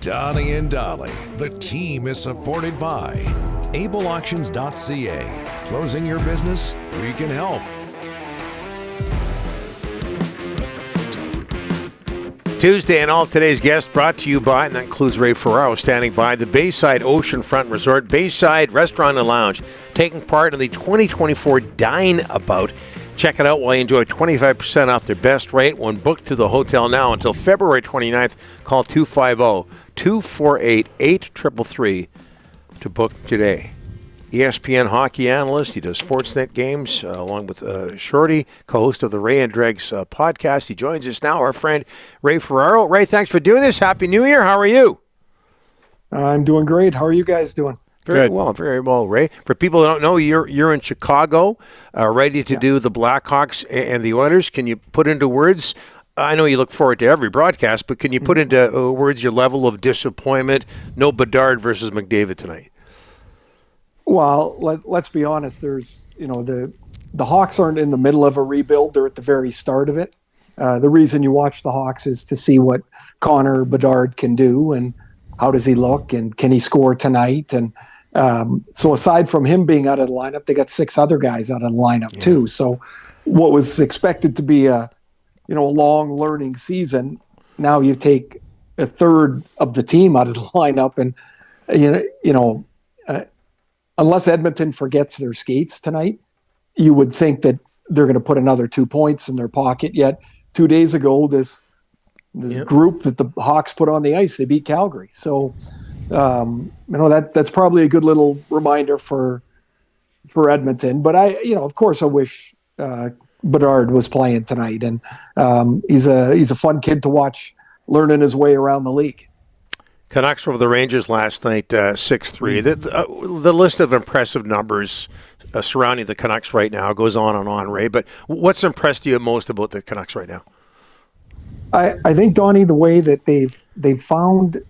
Donnie and Dolly. The team is supported by ableauctions.ca. Closing your business? We can help. Tuesday and all today's guests brought to you by, and that includes Ray Ferraro standing by, the Bayside Oceanfront Resort, Bayside Restaurant and Lounge, taking part in the 2024 Dine About. Check it out while you enjoy 25% off their best rate when booked to the hotel now until February 29th. Call 250-248-8333 to book today. ESPN hockey analyst. He does Sportsnet games along with Shorty, co-host of the Ray and Dregs podcast. He joins us now, our friend Ray Ferraro. Ray, thanks for doing this. Happy New Year. How are you? I'm doing great. How are you guys doing? Very well, Ray. For people who don't know, you're in Chicago, ready to do the Blackhawks and the Oilers. Can you put into words? I know you look forward to every broadcast, but can you put into words your level of disappointment? No Bedard versus McDavid tonight. Well, let's be honest. There's, the Hawks aren't in the middle of a rebuild. They're at the very start of it. The reason you watch the Hawks is to see what Connor Bedard can do and how does he look and can he score tonight. And so aside from him being out of the lineup, they got 6 other guys out of the lineup too. So what was expected to be a long learning season, now you take a third of the team out of the lineup, and unless Edmonton forgets their skates tonight, you would think that they're going to put another 2 points in their pocket. Yet 2 days ago, this group that the Hawks put on the ice, they beat Calgary. So, that's probably a good little reminder for Edmonton. But of course, I wish Bedard was playing tonight, and he's a fun kid to watch, learning his way around the league. Canucks over the Rangers last night, 6-3. The list of impressive numbers surrounding the Canucks right now goes on and on, Ray. But what's impressed you most about the Canucks right now? I think, Donnie, the way that they've found,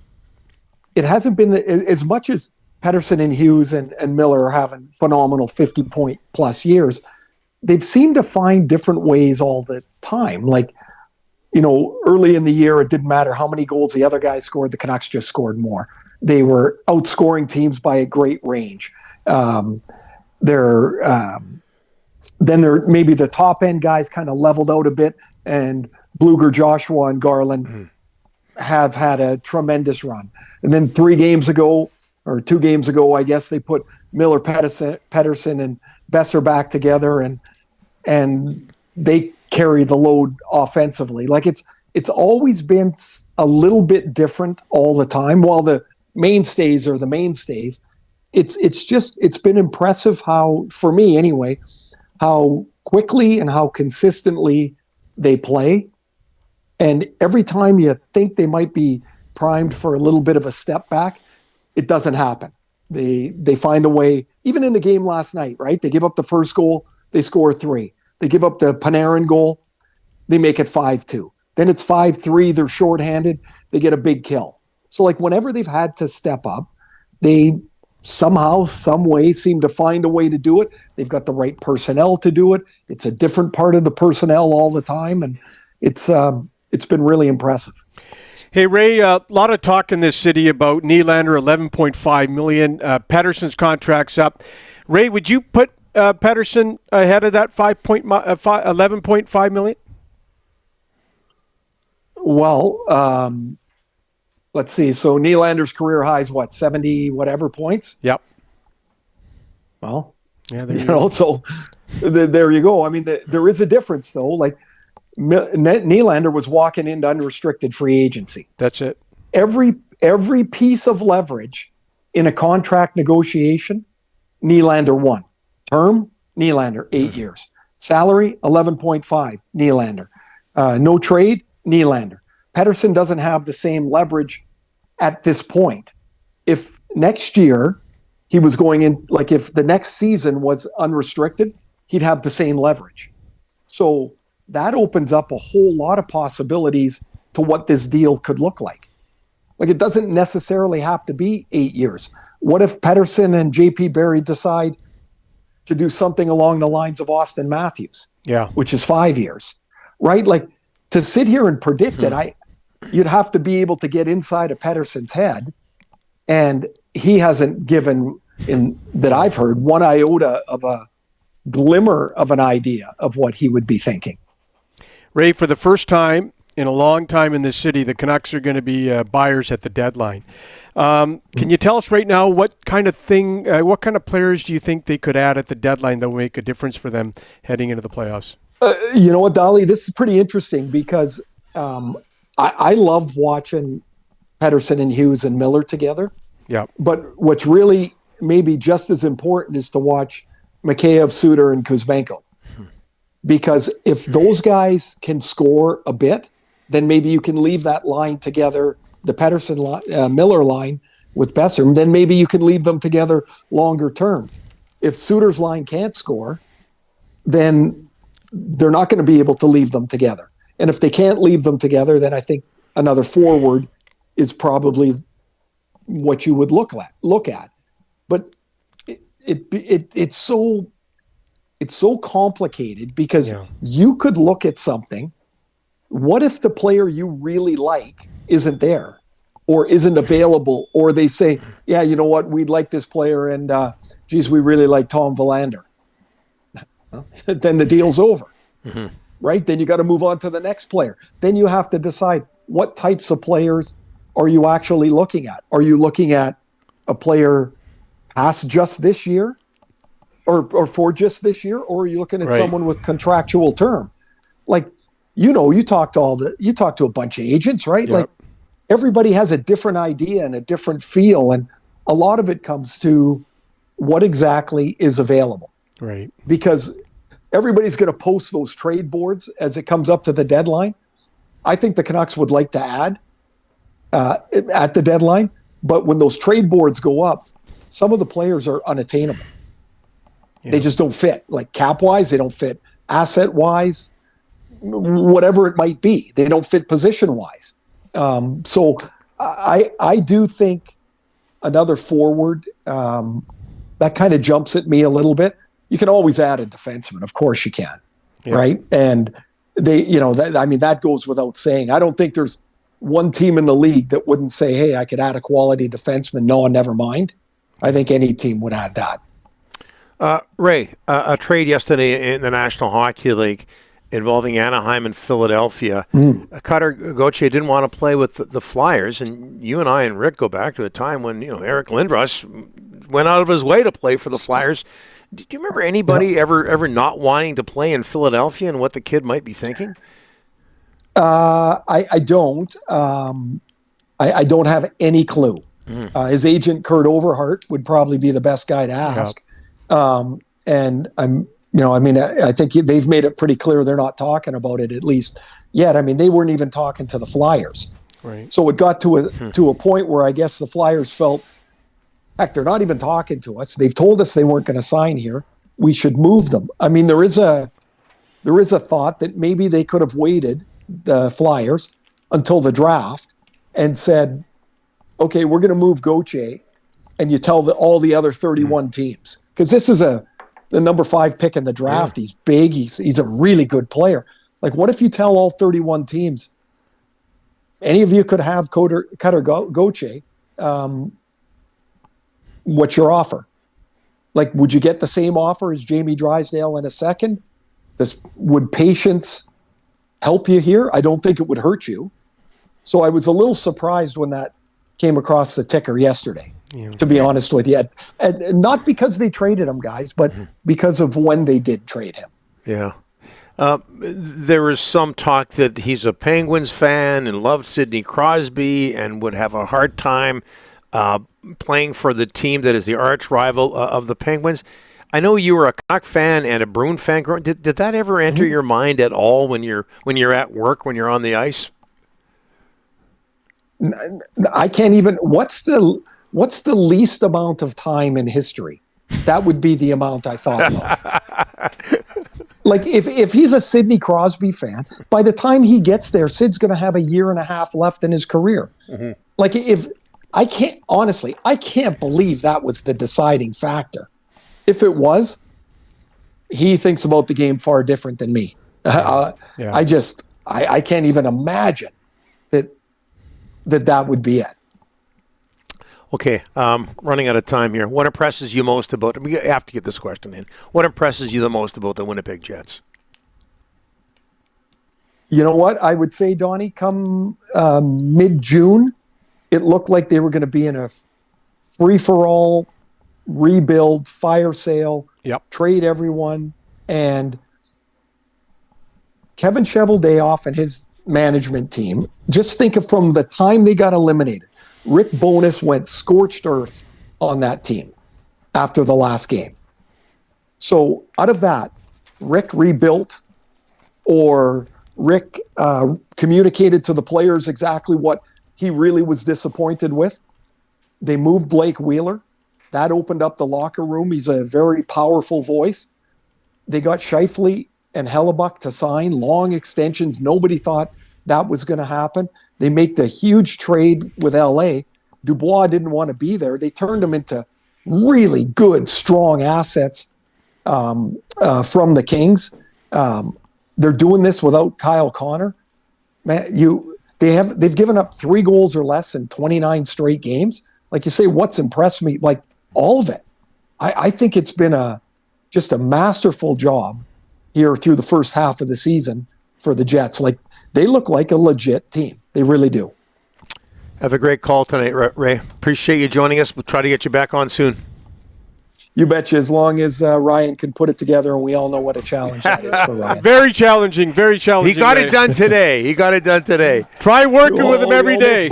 it hasn't been as much as Pettersson and Hughes and Miller are having phenomenal 50-point plus years. They've seemed to find different ways all the time. Like, early in the year, it didn't matter how many goals the other guys scored. The Canucks just scored more. They were outscoring teams by a great range. Then maybe the top end guys kind of leveled out a bit, and Bluger, Joshua, and Garland have had a tremendous run. And then 2 games ago, I guess, they put Miller, Pettersson, and Besser back together, and they carry the load offensively. Like it's always been a little bit different all the time. While the mainstays are the mainstays, it's been impressive how, for me anyway, how quickly and how consistently they play. And every time you think they might be primed for a little bit of a step back, it doesn't happen. They find a way. Even in the game last night, right? They give up the first goal, they score 3. They give up the Panarin goal, they make it 5-2. Then it's 5-3, they're shorthanded, they get a big kill. So whenever they've had to step up, they somehow, some way seem to find a way to do it. They've got the right personnel to do it. It's a different part of the personnel all the time, and it's been really impressive. Hey, Ray, a lot of talk in this city about Nylander, $11.5 million. Pettersson's contract's up. Ray, would you put Pettersson ahead of that $11.5 million? Well, let's see. So Nylander's career high is 70 whatever points? Yep. Well, so there you go. I mean, there is a difference, though. Like, Nylander was walking into unrestricted free agency. That's it. Every piece of leverage in a contract negotiation, Nylander won. Term, Nylander, 8 years. Salary, 11.5, Nylander. No trade, Nylander. Pettersson doesn't have the same leverage at this point. If next year he was going in, if the next season was unrestricted, he'd have the same leverage. So that opens up a whole lot of possibilities to what this deal could look like. It doesn't necessarily have to be 8 years. What if Pettersson and JP Barry decide to do something along the lines of Austin Matthews, which is 5 years, right? To sit here and predict it, you'd have to be able to get inside of Pettersson's head, and he hasn't given, in that I've heard, one iota of a glimmer of an idea of what he would be thinking. Ray, for the first time in a long time in this city, the Canucks are going to be buyers at the deadline. Can you tell us right now what kind of players do you think they could add at the deadline that will make a difference for them heading into the playoffs? You know what, Dolly? This is pretty interesting because I love watching Pettersson and Hughes and Miller together. Yeah. But what's really maybe just as important is to watch Mikheyev, Suter, and Kuzmenko. Because if those guys can score a bit, then maybe you can leave that line together, the Pettersson Miller line with Besser, then maybe you can leave them together longer term. If Suter's line can't score, then they're not going to be able to leave them together. And if they can't leave them together, then I think another forward is probably what you would look at. But it's so complicated because you could look at something. What if the player you really like isn't there or isn't available, or they say, yeah, you know what, we'd like this player and geez, we really like Tom Verlander. Then the deal's over, right? Then you got to move on to the next player. Then you have to decide what types of players are you actually looking at? Are you looking at a player past just this year or for just this year? Or are you looking at someone with contractual term? Like, you talk to a bunch of agents, right? Yep. Like everybody has a different idea and a different feel. And a lot of it comes to what exactly is available. Right. Because everybody's going to post those trade boards as it comes up to the deadline. I think the Canucks would like to add at the deadline, but when those trade boards go up, some of the players are unattainable. Yeah. They just don't fit. Like cap-wise, they don't fit. Asset-wise, whatever it might be, they don't fit position-wise. So I do think another forward, that kind of jumps at me a little bit. You can always add a defenseman, of course you can, right? And that goes without saying. I don't think there's one team in the league that wouldn't say, hey, I could add a quality defenseman. No, never mind. I think any team would add that. Ray, a trade yesterday in the National Hockey League involving Anaheim and Philadelphia. Cutter Gauthier didn't want to play with the Flyers, and you and I and Rick go back to a time when Eric Lindros went out of his way to play for the Flyers. Do you remember anybody ever not wanting to play in Philadelphia and what the kid might be thinking? I don't. I don't have any clue. His agent, Kurt Overhart, would probably be the best guy to ask. And I think they've made it pretty clear they're not talking about it, at least yet. I mean, they weren't even talking to the Flyers. Right. So it got to a point where I guess the Flyers felt, heck, they're not even talking to us. They've told us they weren't going to sign here. We should move them. I mean, there is a thought that maybe they could have waited, the Flyers, until the draft and said, okay, we're going to move Gauthier, and you tell all the other 31 teams. Because this is the number 5 pick in the draft. He's big. He's a really good player. Like, what if you tell all 31 teams, any of you could have Cutter Gauthier, what's your offer? Like, would you get the same offer as Jamie Drysdale in a second? Would patience help you here? I don't think it would hurt you. So I was a little surprised when that came across the ticker yesterday, to be honest with you. And not because they traded him, guys, but because of when they did trade him. Yeah. There was some talk that he's a Penguins fan and loved Sidney Crosby and would have a hard time playing for the team that is the arch rival of the Penguins. I know you were a Canuck fan and a Bruin fan. Did that ever enter your mind at all when you're at work, when you're on the ice? I can't even. What's the least amount of time in history? That would be the amount I thought about. Like if he's a Sidney Crosby fan, by the time he gets there, Sid's going to have a year and a half left in his career. Like I can't believe that was the deciding factor. If it was, he thinks about the game far different than me. I can't even imagine that that would be it. Okay, running out of time here. What impresses you most about? We have to get this question in. What impresses you the most about the Winnipeg Jets? You know what? I would say, Donnie, come mid-June, it looked like they were going to be in a free-for-all, rebuild, fire sale, trade everyone. And Kevin Cheveldayoff and his management team, just think of from the time they got eliminated, Rick Bowness went scorched earth on that team after the last game. So out of that, Rick rebuilt, or Rick communicated to the players exactly what he really was disappointed with. They moved Blake Wheeler. That opened up the locker room. He's a very powerful voice. They got Scheifele and Hellebuck to sign long extensions. Nobody thought that was going to happen. They make the huge trade with LA. Dubois didn't want to be there. They turned him into really good, strong assets from the Kings. They're doing this without Kyle Connor. Man, they've given up 3 goals or less in 29 straight games. Like you say, what's impressed me? Like all of it. I think it's been just a masterful job here through the first half of the season for the Jets. Like they look like a legit team. They really do. Have a great call tonight, Ray. Appreciate you joining us. We'll try to get you back on soon. You betcha, as long as Ryan can put it together, and we all know what a challenge that is for Ryan. Very challenging, very challenging. He got it done today. Try working with him every day.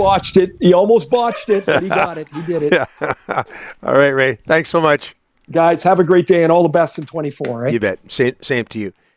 He almost botched it, but he got it. He did it. Yeah. All right, Ray. Thanks so much. Guys, have a great day and all the best in 24. Eh? You bet. Same to you.